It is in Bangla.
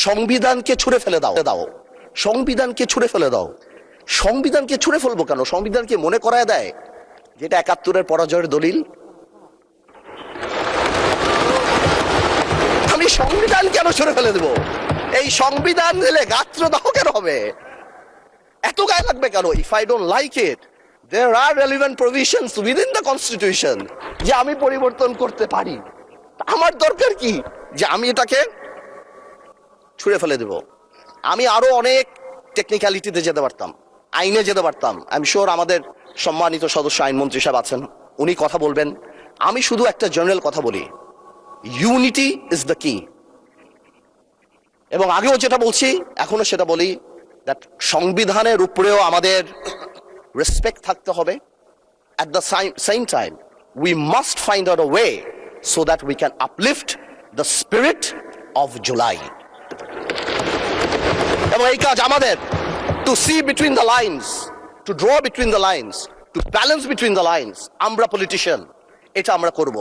সংবিধানকে ছুঁড়ে ফেলে দাও সংবিধানকে ছুঁড়ে ফেলে দাও। সংবিধানকে ছুঁড়ে ফেলবো কেন? সংবিধানকে মনে করায় দেয় যেটা ৭১-এর পরাজয়ের দলিল। আমি সংবিধান কেন ছুঁড়ে ফেলে দেবো? এই সংবিধান দিলে গাত্রদাহ কেন হবে? এত গায়ে লাগবে কেন? If I don't like it, there are relevant provisions within the constitution যে আমি পরিবর্তন করতে পারি। আমার দরকার কি যে আমি এটাকে ছুঁড়ে ফেলে দেব? আমি আরো অনেক টেকনিক্যালিটিতে যেতে পারতাম, আইনে যেতে পারতাম। আই এম শিওর আমাদের সম্মানিত সদস্য আইনমন্ত্রী সাহেব আছেন, উনি কথা বলবেন। আমি শুধু একটা জেনারেল কথা বলি, ইউনিটি ইজ দ্য কি। এবং আগেও যেটা বলছি এখনো সেটা বলি, দ্যাট সংবিধানের উপরেও আমাদের রেসপেক্ট থাকতে হবে। At the same time, we must find out a way so that we can uplift the spirit of July. এবং এই কাজ আমাদের, to see between the lines, to draw between the lines, to balance between the lines, আমরা পলিটিশিয়ান, এটা আমরা করব।